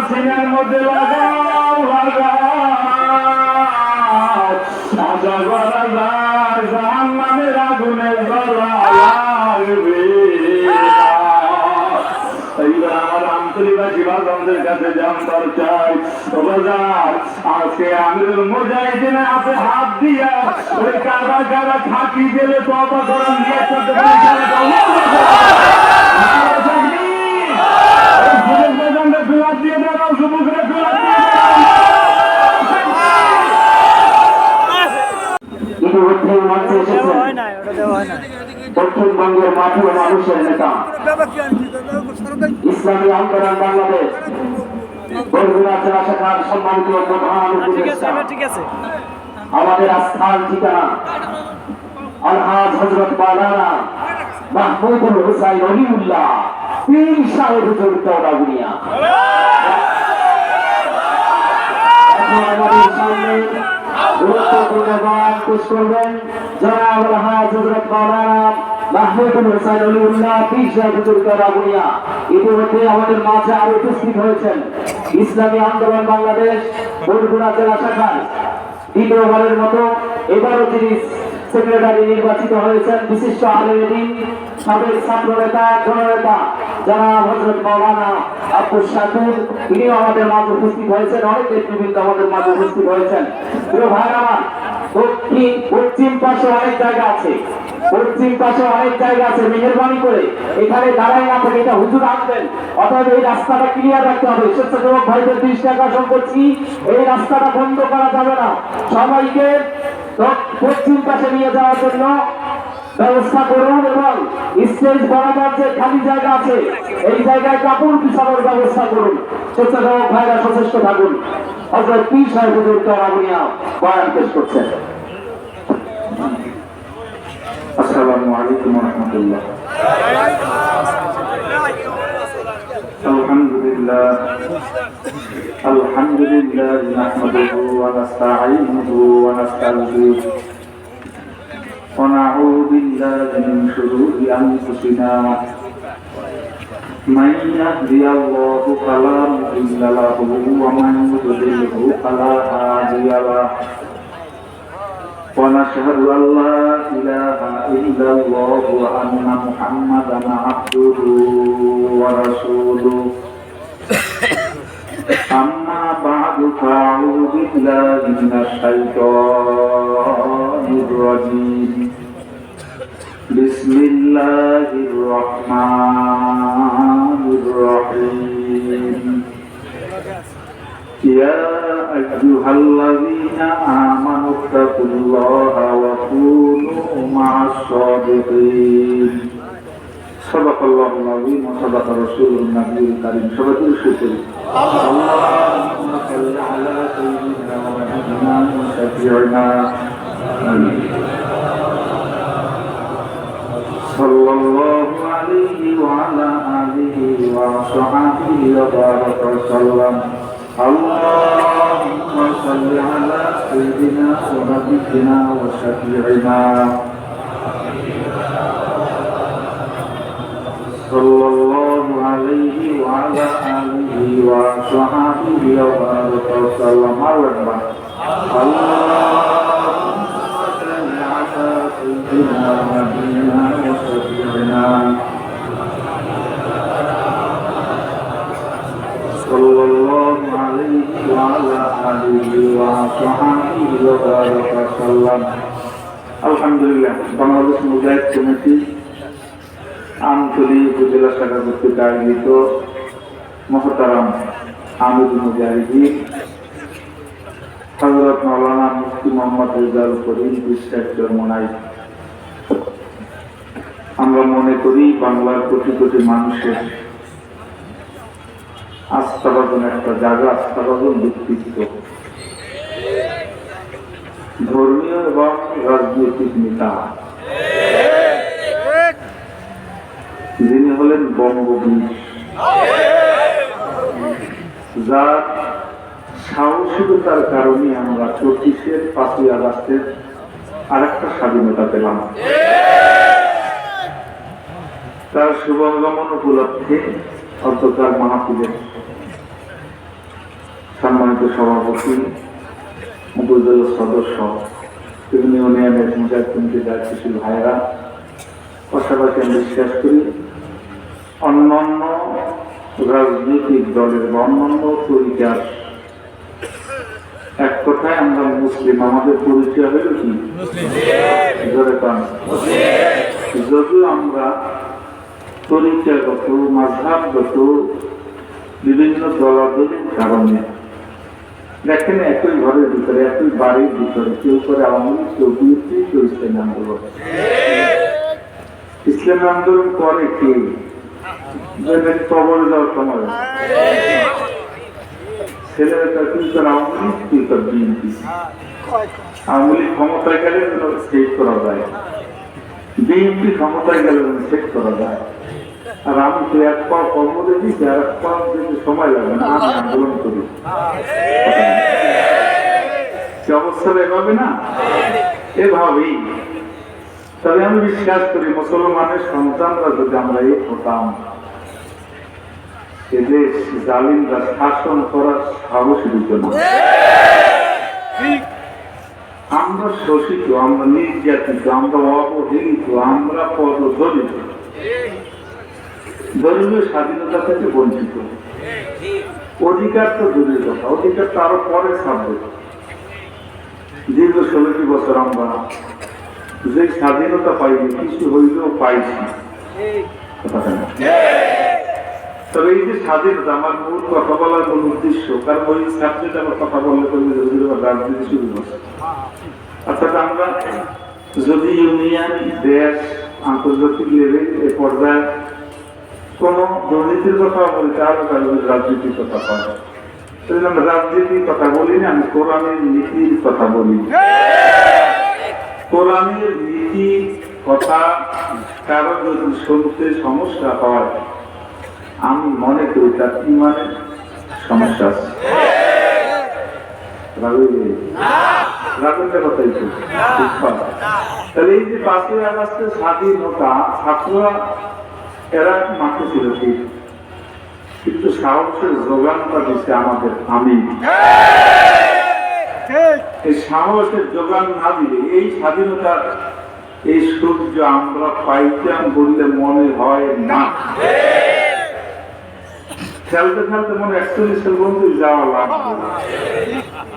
সিনার মধ্যে লাগাও লাগাও আশা করা যায় জাহান্নামের আগুনে জ্বলা লাগবে এইবার আমার আন্তরিকবাসী বাজানদের কাছে জানতে চাই বাজার আজকে আমিরুল মুজাহিদিন হাতে হাত দিয়া ওই কারা কারা থাকি গেলে তওবা করেন নিয়ে করতে পারে দক্ষিণবঙ্গের মাটি ও মানুষের নেতা ইসলামী আন্দোলন বাংলাদেশ বরগুনা জেলা শাখার সম্মানিত প্রধান উপদেষ্টা আমাদের আস্থার ঠিকানা আলহাজ হযরত মাওলানা মাহমুদুল হুসাইন ওলিউল্লাহ পীর সাহেব হুজুর তেওরাগুনিয়া আমাদের সামনে গুরুত্বপূর্ণ বয়ান পেশ করবেন জনাব আলহাজ হযরত মাওলানা মাহমুদুল হুসাইন ওলিউল্লাহ পীর সাহেব হুজুর তেওরাগুনিয়া। ইতিমধ্যে আমাদের মাঝে আরো উপস্থিত হয়েছেন ইসলামী আন্দোলন বাংলাদেশ বরগুনা জেলা শাখার দ্বিতীয়বারের মতো এবারও তিনি সেক্রেটারি নির্বাচিত হয়েছেন বিশিষ্ট আলেম দ্বীন সাবেক ছাত্র নেতা জননেতা জনাব হযরত মাওলানা আব্দুল শাকুর, তিনিও আমাদের মাঝে উপস্থিত হয়েছেন। অনেক নেতৃবৃন্দ আমাদের মাঝে উপস্থিত হয়েছেন। প্রিয় ভাইরা আমার, পশ্চিম পাশে অনেক জায়গা আছে, মেহেরবানি করে এখানে দাঁড়াই না থাকে এটা হুজুর আনবেন, অতএব এই রাস্তাটা ক্লিয়ার রাখতে হবে। স্বেচ্ছাসেবক ভাইদের দৃষ্টি আকর্ষণ করছি, এই রাস্তাটা বন্ধ করা যাবে না। সবাইকে পশ্চিম পাশে নিয়ে যাওয়ার জন্য ব্যবস্থা করুন এবং স্টেজ বরাবর যে খালি জায়গা আছে এই জায়গায় কাপড় বিছানোর ব্যবস্থা করুন। স্বেচ্ছাসেবক ভাইরা সচেষ্ট থাকুন। হযরত পীর সাহেব হুজুর তেওরাগুনিয়া বয়ান পেশ করছেন। আসসালামু আলাইকুম ওয়া রাহমাতুল্লাহ। আলহামদুলিল্লাহ নাহমাদুহু ওয়া নাস্তাঈনুহু ওয়া নাস্তাগফিরুহু ওয়া নাউযু বিল্লাহি মিন শুরুরি আনফুসিনা মান ইয়াহদিহিল্লাহু ফালা মুদিল্লা লাহু ওয়া মান ইউদ্লিলহু ফালা হাদিয়া লাহু ونشهد أن لا إله إلا الله وأن محمدا عبده ورسوله أما بعد فأعوذ بالله من الشيطان الرجيم بسم الله الرحمن الرحيم يا أيها الذين آمنوا اتقوا الله وكونوا مع الصادقين صدق الله العظيم وصدق رسوله النبي الكريم صدق الشكر اللهم صل على سيدنا ونبينا وشفيعنا صلى الله عليه وعلى آله وصحبه وبارك وسلم اللهم صل على سيدنا ونبينا وشفيعنا صلى الله عليه وعلى آله وصحبه وبارك وسلم اللهم صل على سيدنا ونبينا وشفيعنا صلى الله عليه وعلى آله وصحبه وبارك وسلم আলহামদুলিল্লাহ। বাংলাদেশ মুজাহিদ কমিটি আমতলী উপজেলা শাখা কর্তৃক আয়োজিত মহতারাম আমিরুল মুজাহিদিন হযরত মাওলানা মুফতি মোহাম্মদ রেজাউল করিম বিশ্বাস জন্মনাই, আমরা মনে করি বাংলার কোটি কোটি মানুষের আস্থাভাজন একটা জায়গা, আস্থাভাজন ব্যক্তিত্ব, ধর্মীয় এবং রাজনৈতিক নেতা, যিনি হলেন বঙ্গবীর, যার সাহসিকতার কারণে আমরা 25 আগস্টের আরেকটা স্বাধীনতা পেলাম। তার শুভাগমন উপলক্ষে অন্তকার মাহফিলে সম্মানিত সভাপতি, উপজেলা সদস্য, বিভিন্ন ইউনিয়নের পঞ্চায়েত কমিটির দায়িত্বশীল ভাইয়েরা, পাশাপাশি আমি বিশ্বাস করি অন্যান্য রাজনৈতিক দলের বা অন্যান্য তরিকার এক কথায় আমরা মুসলিম, আমাদের পরিচয় হইল কি? যদিও আমরা তরিকাগত মাযহাবগত বিভিন্ন দলাদলির কারণে দেখেন একই ঘরের ভিতরে, একই বাড়ির ভিতরে কেউ করে আওয়ামী লীগ, কেউ বিএনপি, কেউ ইসলামী আন্দোলন। ইসলামী আন্দোলন করে কে? কবরে যাওয়ার সময় ছেলেরা তুই তোর আওয়ামী লীগ, তুই তোর বিএনপি। আওয়ামী লীগ ক্ষমতায় গেলে শেষ করা যায়, বিএনপি ক্ষমতায় গেলে শেষ করা যায়। আর আমি তো এক পা কর্মরে দিচ্ছি, আর এক পা দিতে সময় লাগে না, আমি আন্দোলন করি। সে অবস্থাটা এভাবে না, এভাবেই। তবে আমি বিশ্বাস করি মুসলমানের সন্তানরা যদি আমরা এই হতাম, এদেশ জালিমরা শাসন করার সাহসী দিত না। আমরা শোষিত, আমরা নির্যাতিত, আমরা অবহেলিত, আমরা পদদলিত, ধর্মীয় স্বাধীনতা থেকে বঞ্চিত। অধিকার তো দূরের কথা, অধিকার তো আরো পরে থাকবে। দীর্ঘ 16টি বছর আমরা যে স্বাধীনতা পাইনি, কিছু হইলেও পাইছি। তবে এই যে স্বাধীনতা, আমার মূল কথা বলার মূল উদ্দেশ্য, কারণ ওই সাবজেক্ট আমার কথা বললে রাজনীতি শুরু হচ্ছে। অর্থাৎ আমরা যদি ইউনিয়ন, দেশ, আন্তর্জাতিক লেভেল এ পর্যায়ে কোন দুর্নীতির কথা বলি, তাহলে রাজনীতির কথা হয়। আমরা রাজনীতির কথা বলি না, আমি কোরআনের নীতির কথা বলি। কোরআনের নীতি কথা কারো যদি শুনতে সমস্যা হয়, আমি মনে করি তার ইমানের সমস্যা আছে। তাহলে এই যে 5ই আগস্টের স্বাধীনতা, ছাত্ররা এরা মাঠে ছিল ঠিক, কিন্তু সাহসের যোগানটা দিচ্ছে আমাদের আমি। এই সাহসের যোগান না দিলে এই স্বাধীনতার এই সূর্য আমরা পাইতাম বললে মনে হয় না। খেলতে খেলতে মনে 41 বন্ধু যাওয়া লাগবে,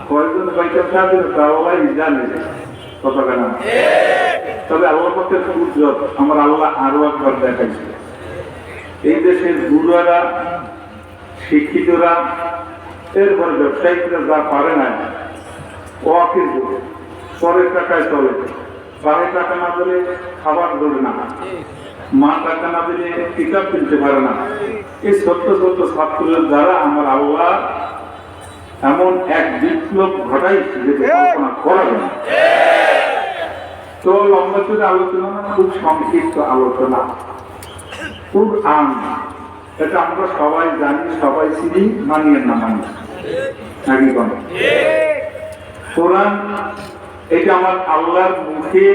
কয়েকজন পাইতাম স্বাধীনতা আল্লাহ জানে কতটা না। তবে আল্লাহ পাকের কুদরত আমার আল্লাহ আরো একবার দেখাইছে। এই দেশের বুড়ারা, শিক্ষিতরা, এরপর ব্যবসায়িকরা যা পারে না, অকিল পরের টাকায় চলে। বাড়ির টাকা না দিলে খাবার ধরে না, মা টাকা না দিলে কিতাব কিনতে পারে না। এই ছোট্ট ছোট্ট ছাত্রদের দ্বারা আমার আল্লাহ এমন এক বিপ্লব ঘটাইছে যে কল্পনা করা যায় না। তো লম্বা চলে আলোচনা না, খুব সংক্ষিপ্ত আলোচনা। কুরআন এটা আমরা সবাই জানি, সবাই চিনি, মানিয়ে না মানি নাকি কোন? কোরআন এটা আমার আল্লাহর মুখে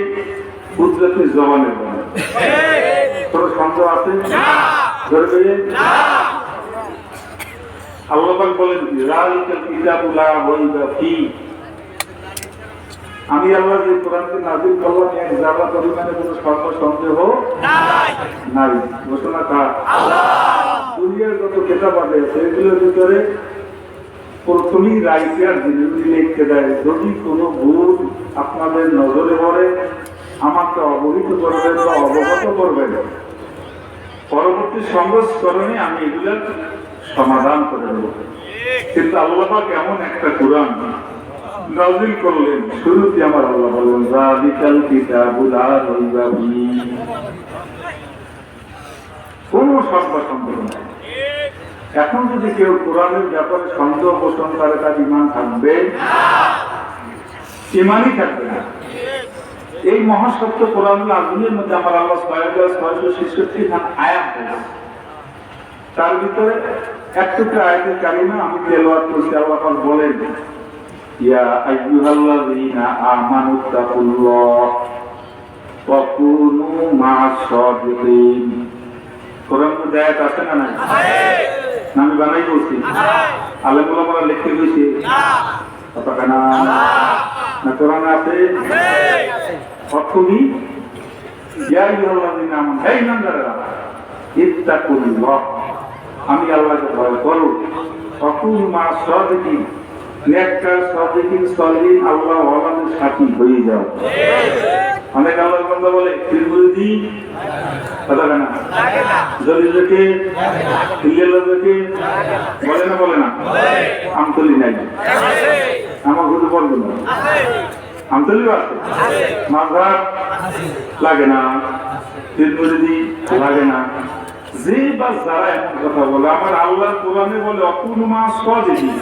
কুদরতের জবানে বলে। তোর সন্দেহ আছে? আল্লাহ পাক বলেন কি, যালিকাল কিতাবু লা রাইবা ফীহি। আমি আল্লাহ যে কোরআনকে নাযিল করলাম, এক জায়গা পরিমাণে কোনো সন্দেহ নাই। ঘোষণা কার? আল্লাহ। দুনিয়ার যত কিতাব আছে সেগুলোর ভিতরে প্রথমেই রাইটার যিনি লিখতে দেয়, যদি কোনো ভুল আপনাদের নজরে পড়ে আমাকে অবহিত করবেন বা অবগত করবেন, পরবর্তী সংস্করণে আমি এগুলোর সমাধান করে দেব। কিন্তু আল্লাহ পাক এমন একটা কোরআন নাযিল করলেন, শুরুতে আমার আল্লাহ বলেন যালিকাল কিতাবু লা রাইবা ফীহি। কোনো সন্দেহ নাই। এখন যদি কেউ কোরআনের ব্যাপারে সন্দেহ পোষণ করে, তার ঈমান থাকবে? ঈমানই থাকবে না। এই মহাসত্য কোরআনুল আযীমের মধ্যে আমার আল্লাহ ৬৬৬ আয়াত বলেছেন। তার ভিতরে একটা আয়াতের কারিমা আমি তেলাওয়াত করছি। আল্লাহ পাক বলেন, ইয়া আইয়ুহাল্লাযীনা আমানুত্তাকুল্লাহ ওয়া কুনু মা'আস সাদিকিন। কোরআন মধ্যে আয়াত আছে না নাই? না আমি বানাই বলছি? আলেম ওলামারা লিখতে গেছে কথা না? না কোরআনে আছে? অর্থ কি? ইয়া আইয়ুহাল্লাযীনা আমানু, হে ঈমানদারেরা, ইত্তাকুল্লাহ, আমি আল্লাহকে ভয় করো, ওয়াকুনু মা'আস সাদিকিন, নেককার সাদিকিন সালিহিন আল্লাহ ওয়ালাদের সাথী হয়ে যাও। অনেক আল্লাহর বান্দা বলে তিরমিজি কথা না, জলিলকে ইল্লাল্লাহকে বলে না আমতলি নাই, আমার গুরু বলবো না আমতলি আছে, মাযহাব লাগে না, তিরমিজি লাগে না, যে বা যারা এমন কথা বলে, আমার আল্লাহর কোরআনে বলে অকুনু মা'আস সাদিকিন,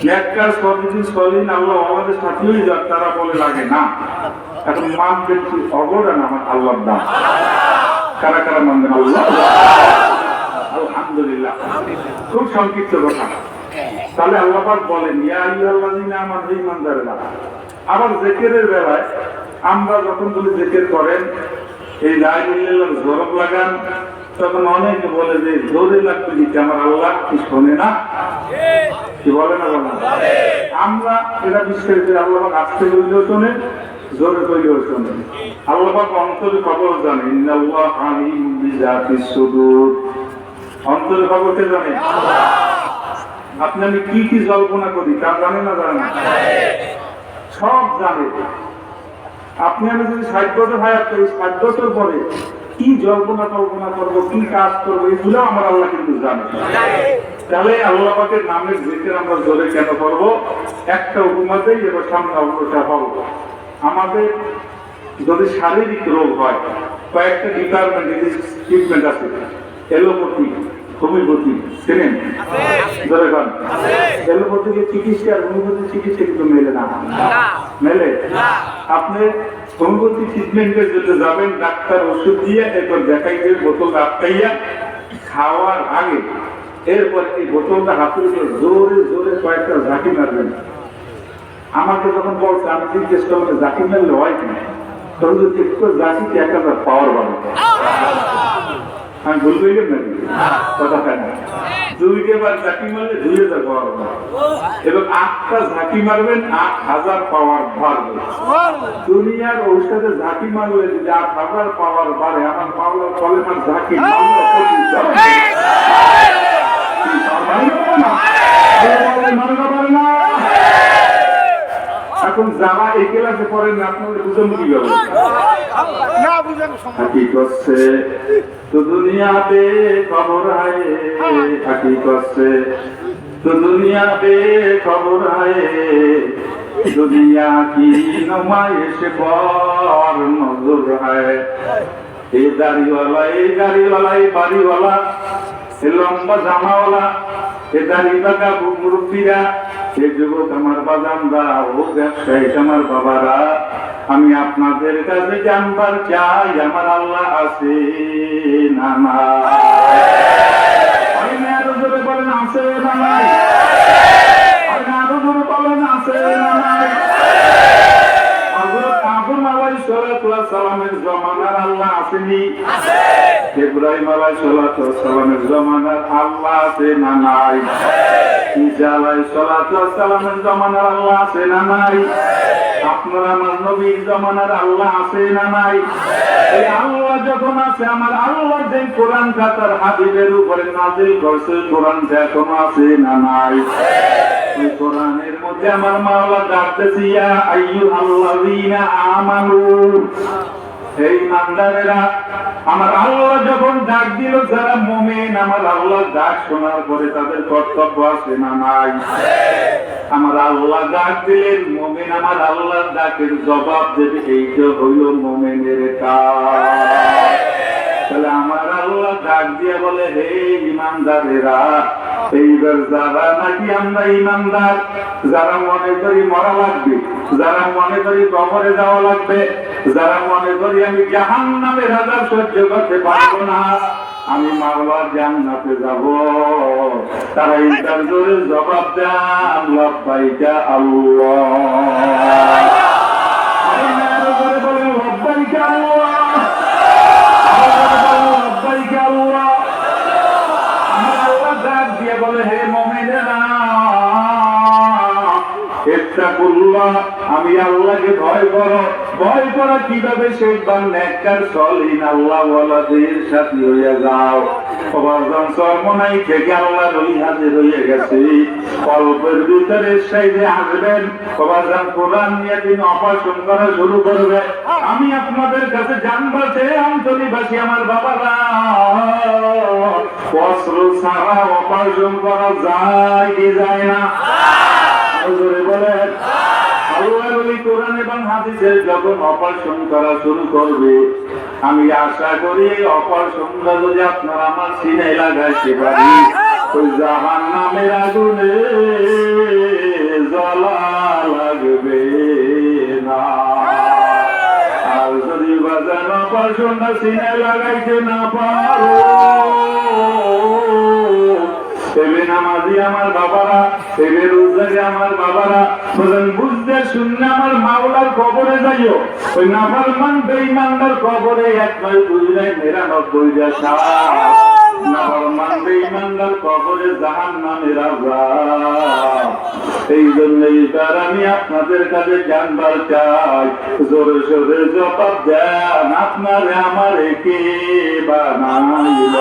নেককার সাদিকিন সালিহিন আল্লাহ ওয়ালাদের সাথী হয়ে যাও, তারা বলে লাগে না। এখন মানবেন কি অবদান আমার আল্লাহর দান? কারা কারা মানবেন? আল্লাহ আলহামদুলিল্লাহ। খুব সংক্ষিপ্ত কথা। তাহলে আল্লাহ পাক বলেন ইয়া আইয়ুহাল্লাযীনা আমানু, হে ঈমানদারেরা। আবার জিকিরের বেলায় আমরা যখন বলি জিকির করেন, এই লা ইলাহা ইল্লাল্লাহর জোরক লাগান, তখন অনেকে বলে যে জোরে লাগবে দিতে, আমার আল্লাহ কি শোনে না? কি বলে না? বলে আমরা এটা বিশ্বাস করি আল্লাহ পাক আস্তে বললেও শোনে, জোরে কইলেও শোনে। আল্লাহ পাক অন্তরে খবর জানে, ইন্নাল্লাহা আলিমুম বিযাতিস সুদূর, অন্তরে খবর কে জানে? আপনি আমি কি কি জল্পনা করি তা জানে না? জানে না? সব জানে। আপনি আমি যদি 60 বছর হায়াত করি, 60 বছর পরে কি জল্পনা কল্পনা করবো, কি কাজ করবো, এগুলো আমার আল্লাহ কিন্তু জানে। তাহলে আল্লাহ পাকের নামের জিকির আমরা জোরে কেন করবো? একটা উপমাতেই এবার সামনে অগ্রসর হব। আমাদের যদি শারীরিক রোগ হয়, কয়েকটা ডিপার্টমেন্ট ট্রিটমেন্ট আছে, এলোপ্যাথি, হোমিওপ্যাথি, চেনেন? ধরে পান এলোপ্যাথির চিকিৎসা আর হোমিওপ্যাথির চিকিৎসা কিন্তু মেলে না। মেলে? আপনি হোমিওপ্যাথি ট্রিটমেন্টের জন্য যাবেন, ডাক্তার ওষুধ দিয়ে এরপর দেখাইতে বোতল আটকাইয়া খাওয়ার আগে এরপর এই বোতলটা হাতের উপর জোরে জোরে কয়েকটা ঝাঁকি মারবেন। আমাকে যখন বলছে, আমি জিজ্ঞেস করলাম ঝাঁকি মারলে হয় কিনা, তখন যদি একটু ঝাঁকিতে 1000 পাওয়ার বাড়ে। আমি ভুল বললাম নাকি? কথা কেন? 2 বার ঝাঁকি মারলে 2000 পাওয়ার বাড়ে, এবং 8টা ঝাঁকি মারবেন 8000 পাওয়ার বাড়বে। দুনিয়ার ঔষধে ঝাঁকি মারলে যদি 8000 পাওয়ার বাড়ে, আমার পাওয়ার ফলে আমার ঝাঁকি এখন যারা এই ক্লাসে পড়েন আপনাদের বুঝেন কি কি করছে তো দুনিয়া বে খবর আয়ে, কি করছে তো দুনিয়া বে খবর আয়ে, দুনিয়া কি নুমাইশ পর নজর আয়ে। এই দাড়িওয়ালা, এই গাড়িওয়ালা, এই বাড়িওয়ালা, এই লম্বা জামাওয়ালা, এই দাড়ি বাঁকা মুরব্বীরা, এই যুবক আমার বাজানরা, ও ব্যবসায়ী আমার বাবারা, আমি আপনাদের কাছে জানবার চাই আমার আল্লাহ আছে না নাই? আরো জোরে বলেন আছে না নাই? আরো জোরে বলেন আছে না নাই? হযরত আদম আলাইহিস সালামের জমানার আল্লাহ আসেনি? ইব্রাহিম আলাইহিস সালামের জমানার আল্লাহ আছে না নাই? ঈসা আলাইহিস সালামের জমানার আল্লাহ আছে না নাই? আপনার আমার নবীর জমানার আল্লাহ আছে না নাই? এই আল্লাহ যখন আছে, আমার আল্লাহ যে কোরআন তার হাবিবের উপরে নাযিল করছে, কোরআনটা এখনো আছে না নাই? ওই কোরআনের মধ্যে আমার মাওলা ডাকতেছে ইয়া আইয়ুহাল্লাযীনা আমানু, হে ঈমানদারেরা। আমার আল্লাহ যখন ডাক দিল, যারা মুমিন, আমার আল্লাহ ডাক শোনার পরে তাদের কর্তব্য আছে না নাই? আমার আল্লাহ ডাক দিলেন, মুমিন আমার আল্লাহর ডাকের জবাব দেবে, এইটা হইল মুমিনের কাজ। তাহলে আমার আল্লাহ ডাক দিয়ে বলে হে ঈমানদারেরা। এইবার যারা নাকি আমরা ঈমানদার, যারা মনে করি মরা লাগবে, যারা মনে করি কবরে যাওয়া লাগবে, যারা মনে করি আমি জাহান্নামের আযাব সহ্য করতে পারবো না, আমি মাওলার জান্নাতে যাব, তারা এইটার জোরে জবাব দেন লাব্বাইকা আল্লাহ। বলেন লাব্বাইকা আল্লাহ, লাব্বাইকা আল্লাহ। আমার আল্লাহ ডাক দিয়ে ইত্তাকুল্লাহ, আমি আল্লাহকে ভয় করো। ভয় করা কিভাবে শিখবান? নেককার সলিন আল্লাহ ওয়ালাদের সাথে হইয়া যাও। অবাজন চরমনাই থেকে আল্লাহ রই হাজির হইয়া গেছে। অল্পের ভিতরে সাইডে আসবেন। অবাজন কোরআন নিয়ে তিনি অপারেশন করা শুরু করবে। আমি আপনাদের কাছে জানবার চেয়ে অঞ্চলীবাসী আমার বাবারা, অস্ত্র ছাড়া অপারেশন করা যায় কি যায় না? বলেন আল্লাহ বলি কোরআন এবং হাদিসে যখন অপারেশন করা শুরু করবে, আমি আশা করি অপারেশনটা যদি আপনারা আমার সিনায় লাগাইতে পারি, ওই জাহান্নামের আগুনে জ্বালা লাগবে না। আর যদি বাজান অপারেশনটা সিনায় লাগাইতে না পারো, এবে নামাজি আমার বাবারা, এবে রোজারি আমার বাবারা, বলেন বুঝতে শুনলে আমার মাওলার কবরে যাইও। ওই নাফরমান বেঈমানদার কবরে এক নয় দুই নয় ৯৯টা সাপ। নাফরমান বেঈমানদার কবরে জাহান্নামের আযাব। এই জন্য এবার আমি আপনাদের কাছে জানবার চাই, জোরে সোরে জবাব দেন, আপনারে আমারে কে বানাইল?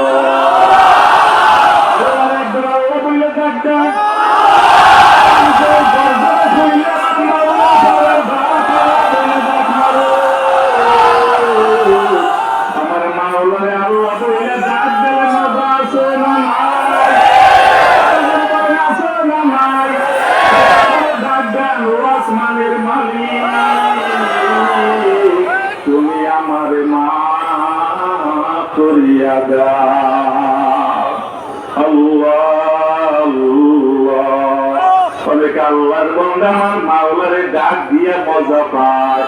আমার মাওলারে আল্লাহ বলে ডাক দিলে মজা আছে না নাই? ডাক দেন ও আসমানের মালিক, তুমি আমার মাফ করিয়া দাও। অনেক আল্লাহর বন্ধা আমার মাওলারে ডাক দিয়ে মজা পায়,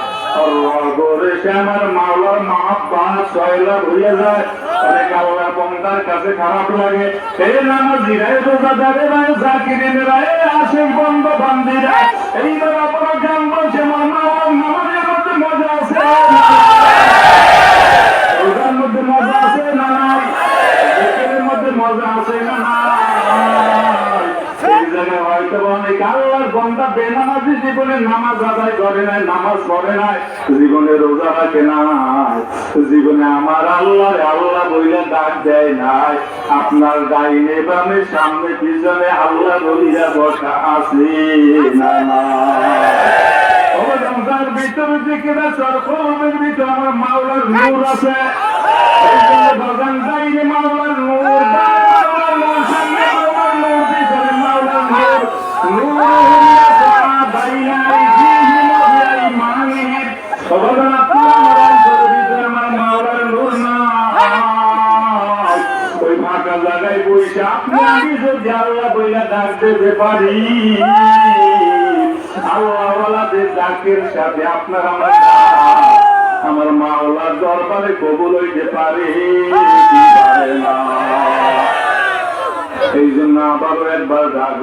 আমার মাওলার মহাব্বত সয়লাভ হইয়া যায়। অনেক আল্লাহর বন্দার কাছে খারাপ লাগে, এই নামাজিরাই রোজাদারেরা জাকিরিনেরা আশিক বন্ধ বান্দিরা এইবার আপনারা গান বলছে আমার মাওলার নামাজের মধ্যে মজা আছে, রোজার মধ্যে মজা আছে না নাই? জিকিরের মধ্যে মজা আছে না নাই? এই জায়গায় হয়তো অনেক আল্লাহর বান্দা বেনামাজি জীবনে নামাজ আদায় করে নাই, নামাজ পড়ে নাই, জীবনে রোজা রাখে নাই, জীবনে আমার আল্লাহ আল্লাহ বইলে ডাক দেয় নাই। আপনার ডাইনে বামে সামনে পিছনে আল্লাহ বলিয়া বসা আছে না রোজার ভিতরে দিকে সরকমের ভিতরে আমার মাওলার নূর আছে। এই জন্য বাগান ডাইনে মাওলার নূর, মাওলার নূর, সামনে মাওলার নূর, পিছনে মাওলার নূর। নূর হইয়া সারা বাইনাই জিহি মহিয়াই মানির। বাগান আপনার অন্তরের ভিতরে আমার মাওলার নূর না। ওই ফাঁকা জায়গায় বসে আপনি আমি যদি আল্লাহ বইলা ডাক দিতে পারি, আল্লাহওয়ালাদের ডাকের সাথে আপনার আমার মাওলার দরবারে কবুল হইতে পারে কি পারে না? এই জন্য আবারও একবার ডাক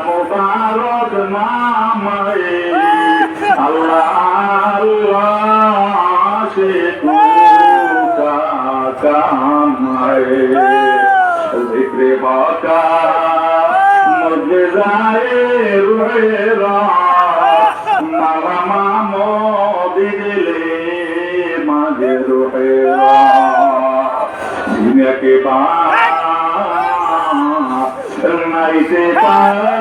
মোবারক নামায়ে আল্লাহ আল্লাহ সে কামায়ে জিক্রে বাকা মুঝে যায় রুহেরা মালামা মোদি দিলে মাঝে রুহেরা জিনে কে বাদ নাইতে পারে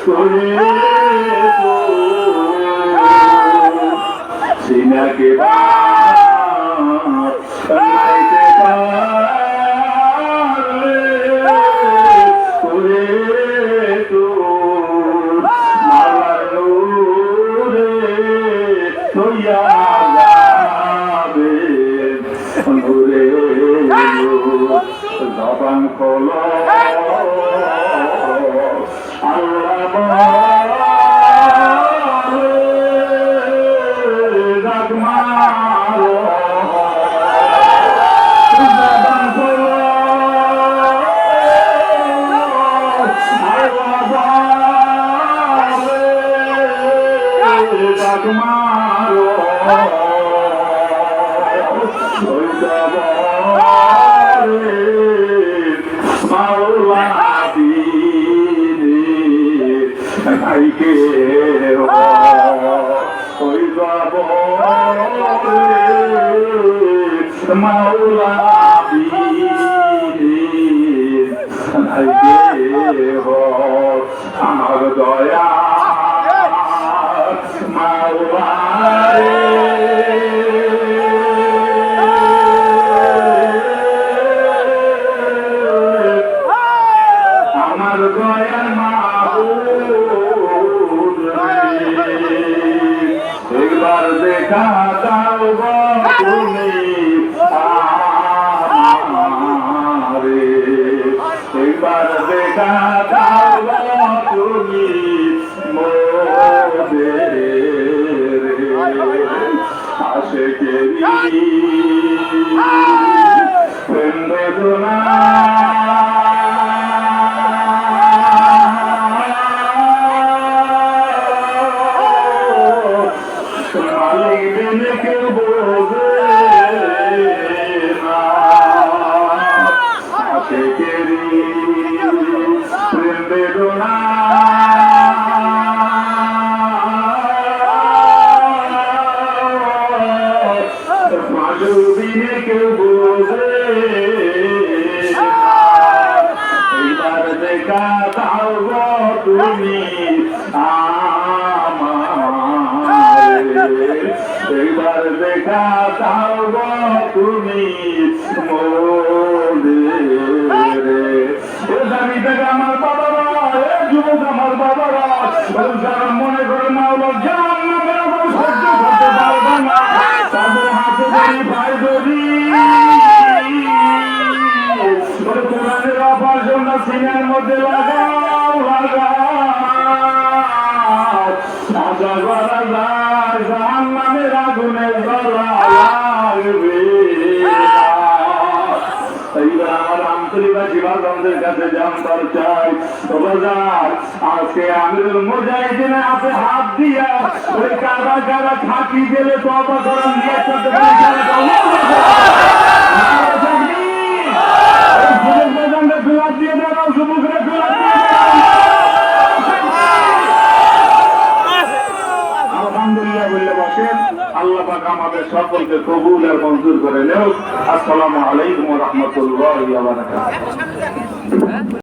কোরে জিনে কে বাদ নাইতে পারে কোরে তো মালার নূরে তোয়া যাবে নূরে জবান খোলো আল্লাহ ডাক মারো, জবান খোলো আল্লাহ ডাক মারো। ওই মাওলা নাইকে ওই মাওলা আমার দয়া মাওলা আমার দয়া মাবুদ একবার দেখা দাও গো তুমি আমারে একবার দেখা দাও গো তুমি মোদের আশিকেরি প্রেম বেদনা কেউ বোঝে না আশিকেরি প্রেম বেদনা মাধুবিনে কেউ বোঝে এইবার দেখা দাও গো তুমি এইবার দেখা দাও গো তুমি দাবি থেকে আমার বাবারা যুবক আমার বাবারা যারা মনে করে মাওলা জান সহ্য করতে পারবে না তাদের হাতে ধরি ভাই ধরি কোরআনের অপার্জন সিনের মধ্যে লাগাও আশা করা যায় জাহান্নামের আগুনে জ্বলা লাগবে এইবার আমার আন্তরিবাসী বান্ধবদের কাছে জানতে চাই আজকে আমিরুল মুজাহিদিনের হাতে হাত দিয়া ওই কারা কারা থাকি গেলে তবা করেন নিয়ে করতে পারি গোলাপ দিয়ে দাঁড়াও যুবকরা গোলাপ দিয়ে আলহামদুলিল্লাহ বললে বসেন আল্লাহ পাক আমাদের সকলকে কবুল আর মঞ্জুর করে নেও। আসসালামু আলাইকুম ওয়া রাহমাতুল্লাহি ওয়া বারাকাতুহু।